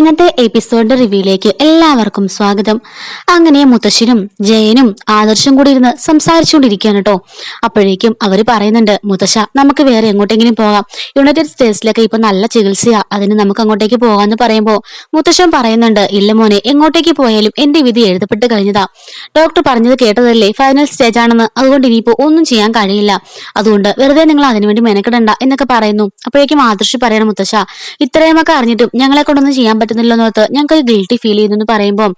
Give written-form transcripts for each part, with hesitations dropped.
ഇന്നത്തെ എപ്പിസോഡിന്റെ റിവ്യൂയിലേക്ക് എല്ലാവർക്കും സ്വാഗതം. അങ്ങനെ മുത്തശ്ശനും ജയനും ആദർശം കൂടി ഇരുന്ന് സംസാരിച്ചുകൊണ്ടിരിക്കുകയാണ് കേട്ടോ. അപ്പോഴേക്കും അവര് പറയുന്നുണ്ട്, മുത്തശ്ശ നമുക്ക് വേറെ എങ്ങോട്ടെങ്കിലും പോകാം, യുണൈറ്റഡ് സ്റ്റേറ്റ്സിലൊക്കെ ഇപ്പൊ നല്ല ചികിത്സയാ, അതിന് നമുക്ക് അങ്ങോട്ടേക്ക് പോകാന്ന് പറയുമ്പോ മുത്തശ്ശൻ പറയുന്നുണ്ട്, ഇല്ല മോനെ, എങ്ങോട്ടേക്ക് പോയാലും എന്റെ വിധി എഴുതപ്പെട്ട് കഴിഞ്ഞതാ. ഡോക്ടർ പറഞ്ഞത് കേട്ടതല്ലേ, ഫൈനൽ സ്റ്റേജ് ആണെന്ന്, അതുകൊണ്ട് ഇനിയിപ്പോ ഒന്നും ചെയ്യാൻ കഴിയില്ല, അതുകൊണ്ട് വെറുതെ നിങ്ങൾ അതിനുവേണ്ടി മെനക്കെടണ്ട എന്നൊക്കെ പറയുന്നു. അപ്പോഴേക്കും ആദർശ് പറയണം, മുത്തശ്ശ ഇത്രയുമൊക്കെ അറിഞ്ഞിട്ടും ഞങ്ങളെ കൊണ്ടൊന്നും ചെയ്യാൻ പറ്റുന്നില്ലോ എന്നോർത്ത് ഞങ്ങൾക്ക് ഗിൽറ്റി ഫീൽ ചെയ്യുന്നു പറയുമ്പോൾ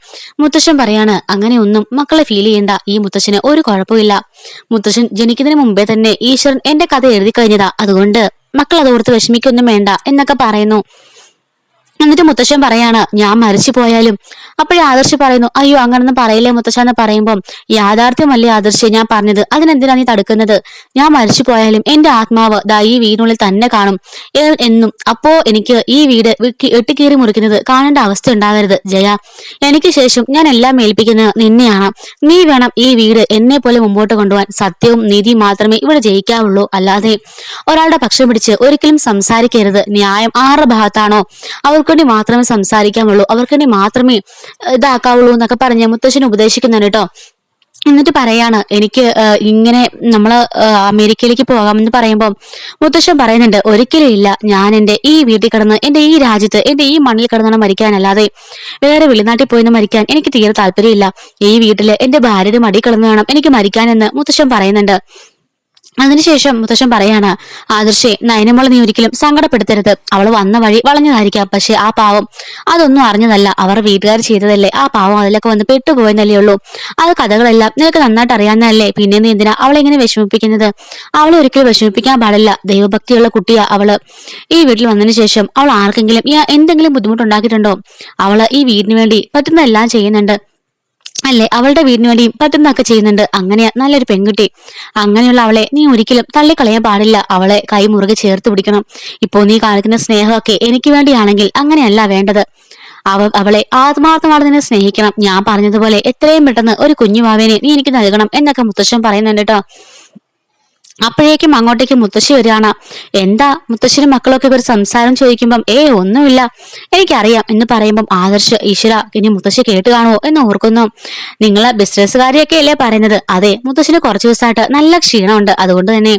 മുത്തശ്ശൻ പറയാണ്, അങ്ങനെയൊന്നും മക്കളെ ഫീൽ ചെയ്യണ്ട, ഈ മുത്തശ്ശന് ഒരു കുഴപ്പമില്ല. മുത്തശ്ശൻ ജനിക്കുന്നതിന് മുമ്പേ തന്നെ ഈശ്വരൻ എന്റെ കഥ എഴുതി കഴിഞ്ഞതാ, അതുകൊണ്ട് മക്കൾ അതോർത്ത് വിഷമിക്കൊന്നും വേണ്ട എന്നൊക്കെ പറയുന്നു. എന്നിട്ട് മുത്തശ്ശൻ പറയാണ്, ഞാൻ മരിച്ചു പോയാലും. അപ്പോഴേ ആദർശ് പറയുന്നു, അയ്യോ അങ്ങനൊന്നും പറയില്ലേ മുത്തശ്ശ എന്ന് പറയുമ്പം, യാഥാർത്ഥ്യമല്ലേ ആദർശ് ഞാൻ പറഞ്ഞത്, അതിനെന്തിനാ നീ തടുക്കുന്നത്? ഞാൻ മരിച്ചു പോയാലും എന്റെ ആത്മാവ് ദാ ഈ വീടിനുള്ളിൽ തന്നെ കാണും എന്നും. അപ്പോ എനിക്ക് ഈ വീട് വെട്ടിക്കീറി മുറിക്കുന്നത് കാണേണ്ട അവസ്ഥ ഉണ്ടാകരുത് ജയ. എനിക്ക് ശേഷം ഞാൻ എല്ലാം ഏൽപ്പിക്കുന്നത് നിന്നെയാണ്. നീ വേണം ഈ വീട് എന്നെ പോലെ മുമ്പോട്ട് കൊണ്ടുപോകാൻ. സത്യവും നീതിയും മാത്രമേ ഇവിടെ ജയിക്കാവുള്ളൂ, അല്ലാതെ ഒരാളുടെ പക്ഷം പിടിച്ച് ഒരിക്കലും സംസാരിക്കരുത്. ന്യായം ആരുടെ ഭാഗത്താണോ അവർക്ക് വേണ്ടി മാത്രമേ സംസാരിക്കാവുള്ളൂ, അവർക്ക് വേണ്ടി മാത്രമേ ഇതാക്കാവുള്ളൂ എന്നൊക്കെ പറഞ്ഞ് മുത്തശ്ശൻ ഉപദേശിക്കുന്നുണ്ട് കേട്ടോ. എന്നിട്ട് പറയാണ്, എനിക്ക് ഇങ്ങനെ നമ്മള് അമേരിക്കയിലേക്ക് പോകാമെന്ന് പറയുമ്പോൾ മുത്തശ്ശൻ പറയുന്നുണ്ട്, ഒരിക്കലും ഇല്ല, ഞാൻ എന്റെ ഈ വീട്ടിൽ കിടന്ന് എന്റെ ഈ രാജ്യത്ത് എന്റെ ഈ മണ്ണിൽ കിടന്നാണ് മരിക്കാനല്ലാതെ വേറെ വെളിനാട്ടിൽ പോയിന്ന് മരിക്കാൻ എനിക്ക് തീരെ താല്പര്യമില്ല. ഈ വീട്ടില് എന്റെ ഭാര്യയുടെ മടി കിടന്ന് വേണം എനിക്ക് മരിക്കാനെന്ന് മുത്തശ്ശൻ പറയുന്നുണ്ട്. അതിനുശേഷം മുത്തശ്ശൻ പറയാണ്, ആദർശേ, നയനമോളെ നീ ഒരിക്കലും സങ്കടപ്പെടുത്തരുത്, അവള് വന്ന വഴി വളഞ്ഞതായിരിക്കാം, പക്ഷെ ആ പാവം അതൊന്നും അറിഞ്ഞതല്ല, അവർ വീട്ടുകാർ ചെയ്തതല്ലേ, ആ പാവം അതിലൊക്കെ വന്ന് പെട്ടുപോയെന്നല്ലേ ഉള്ളൂ. അത് കഥകളെല്ലാം നിനക്ക് നന്നായിട്ട് അറിയാവുന്നതല്ലേ, പിന്നെ നീ എന്തിനാ അവളെ ഇങ്ങനെ വിഷമിപ്പിക്കുന്നത്? അവളെ ഒരിക്കലും വിഷമിപ്പിക്കാൻ പാടില്ല, ദൈവഭക്തിയുള്ള കുട്ടിയാ അവള്. ഈ വീട്ടിൽ വന്നതിന് ശേഷം അവൾ ആർക്കെങ്കിലും എന്തെങ്കിലും ബുദ്ധിമുട്ടുണ്ടാക്കിയിട്ടുണ്ടോ? അവള് ഈ വീടിന് വേണ്ടി പറ്റുന്നതെല്ലാം ചെയ്യുന്നുണ്ട് അല്ലേ, അവളുടെ വീടിന് വേണ്ടിയും പറ്റുന്നൊക്കെ ചെയ്യുന്നുണ്ട്. അങ്ങനെയാ നല്ലൊരു പെൺകുട്ടി. അങ്ങനെയുള്ള അവളെ നീ ഒരിക്കലും തള്ളിക്കളയാൻ പാടില്ല, അവളെ കൈ മുറുകെ ചേർത്ത് പിടിക്കണം. ഇപ്പോ നീ കാണിക്കുന്ന സ്നേഹമൊക്കെ എനിക്ക് വേണ്ടിയാണെങ്കിൽ അങ്ങനെയല്ല വേണ്ടത്. അവളെ ആത്മാർത്ഥമാണ് നിന്നെ സ്നേഹിക്കണം. ഞാൻ പറഞ്ഞതുപോലെ എത്രയും പെട്ടെന്ന് ഒരു കുഞ്ഞുമാവേനെ നീ എനിക്ക് നൽകണം എന്നൊക്കെ മുത്തശ്ശൻ പറയുന്നുണ്ട് കേട്ടോ. അപ്പോഴേക്കും അങ്ങോട്ടേക്ക് മുത്തശ്ശി വരികയാണ്. എന്താ മുത്തശ്ശിനും മക്കളൊക്കെ ഒരു സംസാരം ചോദിക്കുമ്പം, ഒന്നുമില്ല, എനിക്കറിയാം എന്ന് പറയുമ്പം ആദർശ്, ഈശ്വര ഇനി മുത്തശ്ശി കേട്ട് കാണുമോ എന്ന് ഓർക്കുന്നു. നിങ്ങളെ ബിസിനസ്സുകാരിയൊക്കെ അല്ലേ പറയുന്നത്? അതെ, മുത്തശ്ശിന് കുറച്ചു ദിവസമായിട്ട് നല്ല ക്ഷീണമുണ്ട്, അതുകൊണ്ട് തന്നെ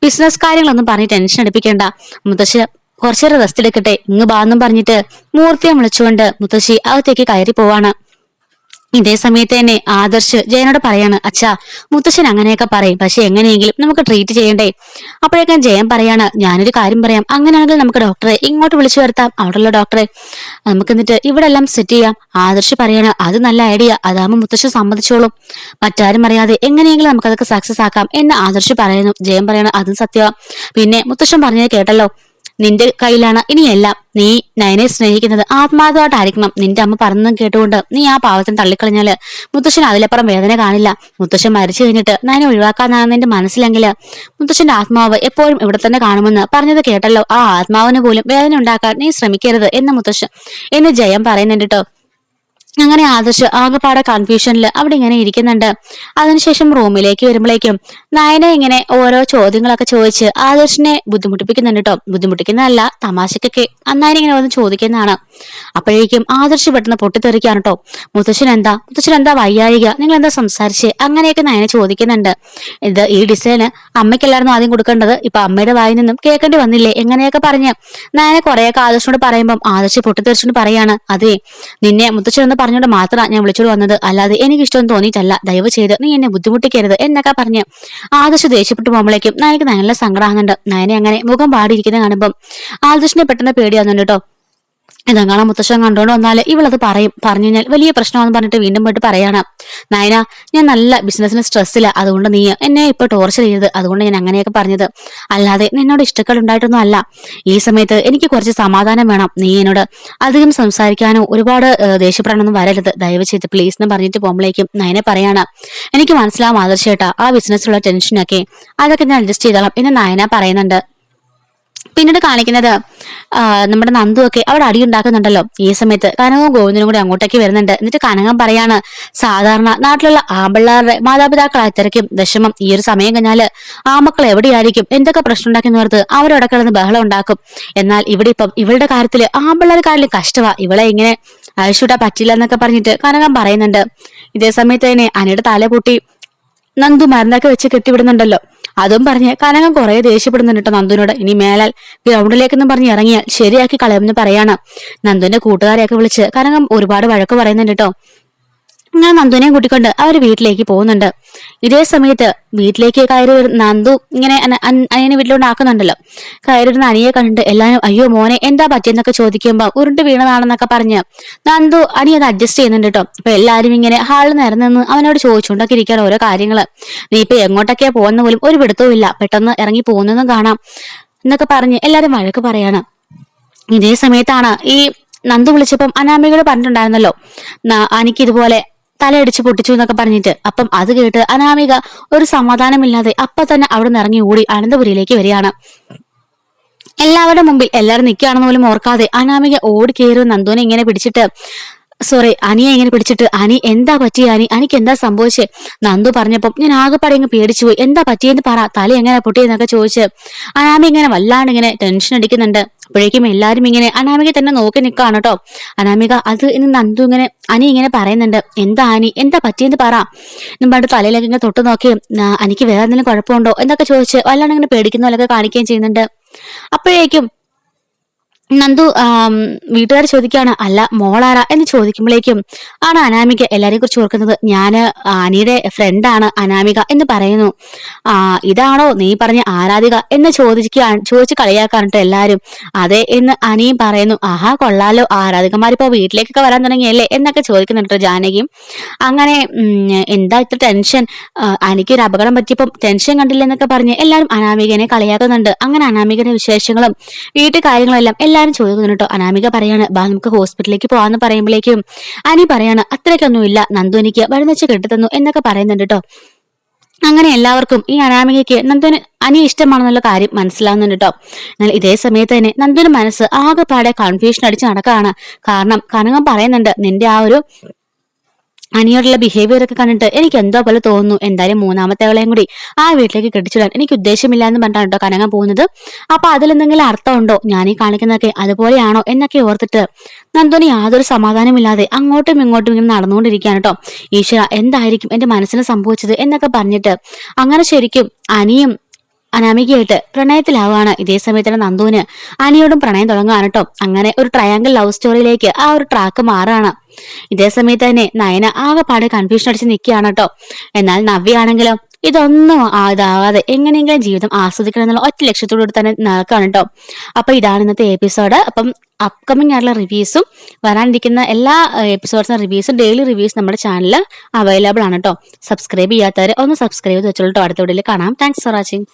ബിസിനസ് കാര്യങ്ങളൊന്നും പറഞ്ഞ് ടെൻഷൻ എടുപ്പിക്കേണ്ട, മുത്തശ്ശി കുറച്ചേരം റെസ്റ്റ് എടുക്കട്ടെ, ഇങ്ങ് ബാന്നും പറഞ്ഞിട്ട് മൂർത്തിയെ വിളിച്ചുകൊണ്ട് മുത്തശ്ശി അകത്തേക്ക് കയറി പോവാണ്. ഇതേ സമയത്ത് തന്നെ ആദർശ് ജയനോട് പറയാണ്, അച്ഛാ മുത്തശ്ശൻ അങ്ങനെയൊക്കെ പറയും, പക്ഷെ എങ്ങനെയെങ്കിലും നമുക്ക് ട്രീറ്റ് ചെയ്യണ്ടേ? അപ്പോഴേക്കും ജയൻ പറയാണ്, ഞാനൊരു കാര്യം പറയാം, അങ്ങനെയാണെങ്കിൽ നമുക്ക് ഡോക്ടറെ ഇങ്ങോട്ട് വിളിച്ചു വരുത്താം, അവിടെയുള്ള ഡോക്ടറെ നമുക്ക് എന്നിട്ട് ഇവിടെ എല്ലാം സെറ്റ് ചെയ്യാം. ആദർശ് പറയാണ്, അത് നല്ല ഐഡിയ, അതാകുമ്പോൾ മുത്തശ്ശൻ സമ്മതിച്ചോളും, മറ്റാരും അറിയാതെ എങ്ങനെയെങ്കിലും നമുക്കതൊക്കെ സക്സസ് ആക്കാം എന്ന് ആദർശ് പറയുന്നു. ജയൻ പറയാണ്, അതും സത്യമാ, പിന്നെ മുത്തശ്ശൻ പറഞ്ഞത് കേട്ടല്ലോ, നിന്റെ കയ്യിലാണ് ഇനിയെല്ലാം. നീ നയനെ സ്നേഹിക്കുന്നത് ആത്മാർത്ഥമായിട്ടായിരിക്കണം. നിന്റെ അമ്മ പറഞ്ഞതും കേട്ടുകൊണ്ട് നീ ആ പാവത്തിന് തള്ളിക്കളഞ്ഞാല് മുത്തശ്ശൻ അതിലപ്പുറം വേദന കാണില്ല. മുത്തശ്ശൻ മരിച്ചു കഴിഞ്ഞിട്ട് നയനെ ഒഴിവാക്കാന്നാണ് നിന്റെ മനസ്സിലെങ്കില് മുത്തശ്ശന്റെ ആത്മാവ് എപ്പോഴും ഇവിടെ തന്നെ കാണുമെന്ന് പറഞ്ഞത് കേട്ടല്ലോ, ആ ആത്മാവിന് പോലും വേദന ഉണ്ടാക്കാൻ നീ ശ്രമിക്കരുത് എന്ന് ജയം പറയുന്നുണ്ട് കേട്ടോ. അങ്ങനെ ആദർശ് ആകെപ്പാടെ കൺഫ്യൂഷനിൽ അവിടെ ഇങ്ങനെ ഇരിക്കുന്നുണ്ട്. അതിനുശേഷം റൂമിലേക്ക് വരുമ്പോഴേക്കും നയന ഇങ്ങനെ ഓരോ ചോദ്യങ്ങളൊക്കെ ചോദിച്ച് ആദർശിനെ ബുദ്ധിമുട്ടിപ്പിക്കുന്നുണ്ട് കേട്ടോ. ബുദ്ധിമുട്ടിക്കുന്നതല്ല, തമാശക്കൊക്കെ അന്നായി ഇങ്ങനെ വന്ന് ചോദിക്കുന്നതാണ്. അപ്പോഴേക്കും ആദർശ് പെട്ടെന്ന് പൊട്ടിത്തെറിക്കാണ് കേട്ടോ. മുത്തശ്ശൻ എന്താ വയ്യാഴിക, നിങ്ങൾ എന്താ സംസാരിച്ചേ, അങ്ങനെയൊക്കെ നയന ചോദിക്കുന്നുണ്ട്. ഈ ഡിസൈന് അമ്മയ്ക്കല്ലായിരുന്നു ആദ്യം കൊടുക്കേണ്ടത്, ഇപ്പൊ അമ്മയുടെ വായിൽ നിന്നും കേൾക്കേണ്ടി വന്നില്ലേ, എങ്ങനെയൊക്കെ പറഞ്ഞ് നയന കുറെയൊക്കെ ആദർശനോട് പറയുമ്പം ആദർശ് പൊട്ടിത്തെറിച്ചോണ്ട് പറയാണ്, അതെ നിന്നെ മുത്തശ്ശൻ പറഞ്ഞോണ്ട് മാത്രമാണ് ഞാൻ വിളിച്ചോട് വന്നത്, അല്ലാതെ എനിക്ക് ഇഷ്ടം തോന്നിയിട്ടല്ല, ദയവ് ചെയ്ത് നീ എന്നെ ബുദ്ധിമുട്ടിക്കരുത് എന്നൊക്കെ പറഞ്ഞ് ആദർശ് ദേഷ്യപ്പെട്ടു പോകുമ്പോഴേക്കും നയനക്ക് നല്ല സങ്കടമാകുന്നുണ്ട്. നയനെ അങ്ങനെ മുഖം പാടിയിരിക്കുന്നത് കാണുമ്പം ആദർശിനെ പെട്ടെന്ന് പേടിയാകുന്നുണ്ട് കേട്ടോ. ഇതെങ്ങാനും മുത്തശ്ശൻ കണ്ടോണ്ട് വന്നാല് ഇവളത് പറഞ്ഞു കഴിഞ്ഞാൽ വലിയ പ്രശ്നമാണെന്ന് പറഞ്ഞിട്ട് വീണ്ടും പോയിട്ട് പറയാണ്, നയന ഞാൻ നല്ല ബിസിനസ്സിന് സ്ട്രെസ്സില്ല, അതുകൊണ്ട് നീ എന്നെ ഇപ്പൊ ടോർച്ചർ ചെയ്തത്, അതുകൊണ്ട് ഞാൻ അങ്ങനെയൊക്കെ പറഞ്ഞത്, അല്ലാതെ നിന്നോട് ഇഷ്ടക്കേട് ഉണ്ടായിട്ടൊന്നും അല്ല. ഈ സമയത്ത് എനിക്ക് കുറച്ച് സമാധാനം വേണം, നീ എന്നോട് അധികം സംസാരിക്കാനോ ഒരുപാട് ദേഷ്യപ്പെടാനൊന്നും വരരുത്, ദയവ് ചെയ്ത് പ്ലീസ് എന്ന് പറഞ്ഞിട്ട് പോകുമ്പോഴേക്കും നയനെ പറയാണ്, എനിക്ക് മനസ്സിലാവും ആദർശേട്ടാ, ആ ബിസിനസ്സിലുള്ള ടെൻഷനൊക്കെ അതൊക്കെ ഞാൻ അഡ്ജസ്റ്റ് ചെയ്തോളാം എന്ന് നയന പറയുന്നുണ്ട്. പിന്നീട് കാണിക്കുന്നത് നമ്മുടെ നന്ദുവൊക്കെ അവിടെ അടി ഉണ്ടാക്കുന്നുണ്ടല്ലോ. ഈ സമയത്ത് കനകവും ഗോവിന്ദനും കൂടി അങ്ങോട്ടേക്ക് വരുന്നുണ്ട്. എന്നിട്ട് കനകം പറയാണ്, സാധാരണ നാട്ടിലുള്ള ആമ്പിള്ളാരുടെ മാതാപിതാക്കളായി തിരക്കും വിഷമം ഈ ഒരു സമയം കഴിഞ്ഞാല് ആമക്കൾ എവിടെയായിരിക്കും, എന്തൊക്കെ പ്രശ്നം ഉണ്ടാക്കി ഓർത്ത് അവരവിടെ കിടന്ന് ബഹളം ഉണ്ടാക്കും. എന്നാൽ ഇവിടെ ഇപ്പം ഇവളുടെ കാര്യത്തില് ആമ്പിള്ളേരെക്കാട്ടിലും കഷ്ടവാ, ഇവളെ ഇങ്ങനെ അഴിച്ചുവിട്ടാ പറ്റില്ല എന്നൊക്കെ പറഞ്ഞിട്ട് കനകം പറയുന്നുണ്ട്. ഇതേ സമയത്ത് തന്നെ അനിയുടെ തല പൊട്ടി നന്ദു മരുന്നൊക്കെ വെച്ച് കെട്ടിവിടുന്നുണ്ടല്ലോ. അതും പറഞ്ഞ് കനകം കുറെ ദേഷ്യപ്പെടുന്നുണ്ട് കേട്ടോ നന്ദുവിനോട്. ഇനി മേലാൽ ഗ്രൗണ്ടിലേക്കെന്നും പറഞ്ഞ് ഇറങ്ങിയാൽ ശരിയാക്കി കളയുമെന്ന് പറയാണ്. നന്ദുവിന്റെ കൂട്ടുകാരെയൊക്കെ വിളിച്ച് കനകം ഒരുപാട് വഴക്ക് പറയുന്നുണ്ട് കേട്ടോ. ഞാൻ നന്ദുവിനെയും കൂട്ടിക്കൊണ്ട് അവർ വീട്ടിലേക്ക് പോകുന്നുണ്ട്. ഇതേ സമയത്ത് വീട്ടിലേക്ക് കയറി നന്ദു ഇങ്ങനെ അനിയനെ വീട്ടിലോണ്ടാക്കുന്നുണ്ടല്ലോ. കയറി വരുന്ന അനിയെ കണ്ടിട്ട് എല്ലാരും അയ്യോ മോനെ എന്താ പറ്റിയെന്നൊക്കെ ചോദിക്കുമ്പോ ഉരുണ്ട് വീണതാണെന്നൊക്കെ പറഞ്ഞ് നന്ദു അനി അത് അഡ്ജസ്റ്റ് ചെയ്യുന്നുണ്ട് കേട്ടോ. അപ്പൊ എല്ലാരും ഇങ്ങനെ ഹാളിൽ നിരന്ന് അവനോട് ചോദിച്ചുകൊണ്ടൊക്കെ ഇരിക്കുകയാണ് ഓരോ കാര്യങ്ങള്. നീ ഇപ്പൊ എങ്ങോട്ടൊക്കെയാ പോകുന്ന പോലും ഒരു പിടുത്തവും ഇല്ല, പെട്ടെന്ന് ഇറങ്ങി പോകുന്നതും കാണാം എന്നൊക്കെ പറഞ്ഞ് എല്ലാരും വഴക്ക് പറയാണ്. ഇതേ സമയത്താണ് ഈ നന്ദു വിളിച്ചപ്പം അനാമികയോട് പറഞ്ഞിട്ടുണ്ടായിരുന്നല്ലോ അനിക്ക് ഇതുപോലെ തലയടിച്ച് പൊട്ടിച്ചു എന്നൊക്കെ പറഞ്ഞിട്ട്. അപ്പം അത് കേട്ട് അനാമിക ഒരു സമാധാനമില്ലാതെ അപ്പൊ തന്നെ അവിടെ നിന്ന് ഇറങ്ങി ഓടി അനന്തപുരിയിലേക്ക് വരികയാണ്. എല്ലാവരുടെ മുമ്പിൽ എല്ലാവരും നിൽക്കുകയാണെന്ന് പോലും ഓർക്കാതെ അനാമിക ഓടി കയറി നന്ദുവിനെ ഇങ്ങനെ പിടിച്ചിട്ട് അനിയെ ഇങ്ങനെ പിടിച്ചിട്ട് അനി എന്താ പറ്റിയ അനിക്ക് എന്താ സംഭവിച്ചേ? നന്ദു പറഞ്ഞപ്പം ഞാൻ ആകെപ്പാടെ ഇങ്ങ് പേടിച്ചു പോയി, എന്താ പറ്റിയെന്ന് പറ, തല എങ്ങനെ പൊട്ടിയെന്നൊക്കെ ചോദിച്ച് അനാമിക ഇങ്ങനെ വല്ലാണ്ട് ഇങ്ങനെ ടെൻഷൻ അടിക്കുന്നുണ്ട്. അപ്പോഴേക്കും എല്ലാരും ഇങ്ങനെ അനാമിക തന്നെ നോക്കി നിൽക്കുകയാണ് കേട്ടോ. അനാമിക അത് ഇന്ന് നന്ദു ഇങ്ങനെ അനി ഇങ്ങനെ പറയുന്നുണ്ട്, എന്താ അനി എന്താ പറ്റിയെന്ന് പറ എന്നും തലയിലേക്ക് ഇങ്ങനെ തൊട്ട് നോക്കി എനിക്ക് വേറെ എന്തെങ്കിലും കുഴപ്പമുണ്ടോ എന്നൊക്കെ ചോദിച്ച് വല്ലാണ്ട് ഇങ്ങനെ പേടിക്കുന്ന പോലൊക്കെ കാണിക്കുകയും ചെയ്യുന്നുണ്ട്. അപ്പോഴേക്കും നന്ദു വീട്ടുകാർ ചോദിക്കാണ് അല്ല മോളാരാ എന്ന് ചോദിക്കുമ്പോഴേക്കും ആണ് അനാമിക എല്ലാരെയും കുറിച്ച് ഓർക്കുന്നത്. ഞാന് അനിയുടെ ഫ്രണ്ടാണ് അനാമിക എന്ന് പറയുന്നു. ഇതാണോ നീ പറഞ്ഞ ആരാധിക എന്ന് ചോദിച്ച് കളിയാക്കാനിട്ട് എല്ലാരും. അതെ എന്ന് അനിയും പറയുന്നു. ആഹാ കൊള്ളാലോ, ആരാധികമാരിപ്പോ വീട്ടിലേക്കൊക്കെ വരാൻ തുടങ്ങിയല്ലേ എന്നൊക്കെ ചോദിക്കുന്നുണ്ട് ജാനകിയും. അങ്ങനെ എന്താ ഇത്ര ടെൻഷൻ, എനിക്കൊരു അപകടം പറ്റിയപ്പം ടെൻഷൻ കണ്ടില്ല എന്നൊക്കെ പറഞ്ഞ് എല്ലാരും അനാമികനെ കളിയാക്കുന്നുണ്ട്. അങ്ങനെ അനാമികയുടെ വിശേഷങ്ങളും വീട്ടു കാര്യങ്ങളും എല്ലാം എല്ലാരും ചോദിക്കുന്നു കേട്ടോ. അനാമിക പറയാണ് ബാ നമുക്ക് ഹോസ്പിറ്റലിലേക്ക് പോവാന്ന് പറയുമ്പോഴേക്കും അനി പറയാണ് അത്രയ്ക്കൊന്നും ഇല്ല, നന്ദു എനിക്ക് വഴുന്നച്ച് കെട്ടിത്തന്നു എന്നൊക്കെ പറയുന്നുണ്ട് കേട്ടോ. അങ്ങനെ എല്ലാവർക്കും ഈ അനാമികയ്ക്ക് നന്ദുവിന് അനി ഇഷ്ടമാണെന്നുള്ള കാര്യം മനസ്സിലാവുന്നുണ്ട് കേട്ടോ. എന്നാൽ ഇതേ സമയത്ത് തന്നെ നന്ദുവിന്റെ മനസ്സ് ആകെപ്പാടെ കൺഫ്യൂഷൻ അടിച്ച് നടക്കുകയാണ്. കാരണം കനകം പറയുന്നുണ്ട് നിന്റെ ആ ഒരു അനിയോടുള്ള ബിഹേവിയർ ഒക്കെ കണ്ടിട്ട് എനിക്ക് എന്തോ പോലെ തോന്നുന്നു, എന്തായാലും മൂന്നാമത്തെവളെയും കൂടി ആ വീട്ടിലേക്ക് കെട്ടിച്ചിടാൻ എനിക്ക് ഉദ്ദേശമില്ല എന്ന് പറഞ്ഞാണ് കേട്ടോ കനകം പോകുന്നത്. അപ്പൊ അതിലെന്തെങ്കിലും അർത്ഥമുണ്ടോ, ഞാൻ ഈ കാണിക്കുന്നതൊക്കെ അതുപോലെയാണോ എന്നൊക്കെ ഓർത്തിട്ട് നന്ദുവിന് യാതൊരു സമാധാനമില്ലാതെ അങ്ങോട്ടും ഇങ്ങോട്ടും ഇങ്ങനെ നടന്നുകൊണ്ടിരിക്കുകയാണ് കേട്ടോ. ഈശ്വര എന്തായിരിക്കും എന്റെ മനസ്സിന് സംഭവിച്ചത് എന്നൊക്കെ പറഞ്ഞിട്ട് അങ്ങനെ ശരിക്കും അനിയും അനാമികയായിട്ട് പ്രണയത്തിലാവുകയാണ്. ഇതേ സമയത്ത് നന്ദുവിന് അനിയോടും പ്രണയം തുടങ്ങുകയാണ് കേട്ടോ. അങ്ങനെ ഒരു ട്രയാങ്കിൾ ലവ് സ്റ്റോറിയിലേക്ക് ആ ഒരു ട്രാക്ക് മാറുകയാണ്. ഇതേ സമയത്ത് തന്നെ നയന ആകെപ്പാടെ കൺഫ്യൂഷൻ അടിച്ച് നിൽക്കുകയാണ് കേട്ടോ. എന്നാൽ നവ്യാണെങ്കിലോ ഇതൊന്നും ഇതാവാതെ എങ്ങനെയെങ്കിലും ജീവിതം ആസ്വദിക്കണം എന്നുള്ള ഒറ്റ ലക്ഷ്യത്തോടുകൂടി തന്നെ നടക്കുകയാണ് കേട്ടോ. അപ്പൊ ഇതാണ് ഇന്നത്തെ എപ്പിസോഡ്. അപ്പം അപ്കമിങ് ആയിട്ടുള്ള റിവ്യൂസും വരാനിരിക്കുന്ന എല്ലാ എപ്പിസോഡ്സും റിവ്യൂസും ഡെയിലി റിവ്യൂസ് നമ്മുടെ ചാനലിൽ അവൈലബിൾ ആണ് കേട്ടോ. സബ്സ്ക്രൈബ് ചെയ്യാത്തവരെ ഒന്ന് സബ്സ്ക്രൈബ് ചെയ്ത് വെച്ചോളൂ. അടുത്ത വീഡിയോയിൽ കാണാം. Thanks for watching.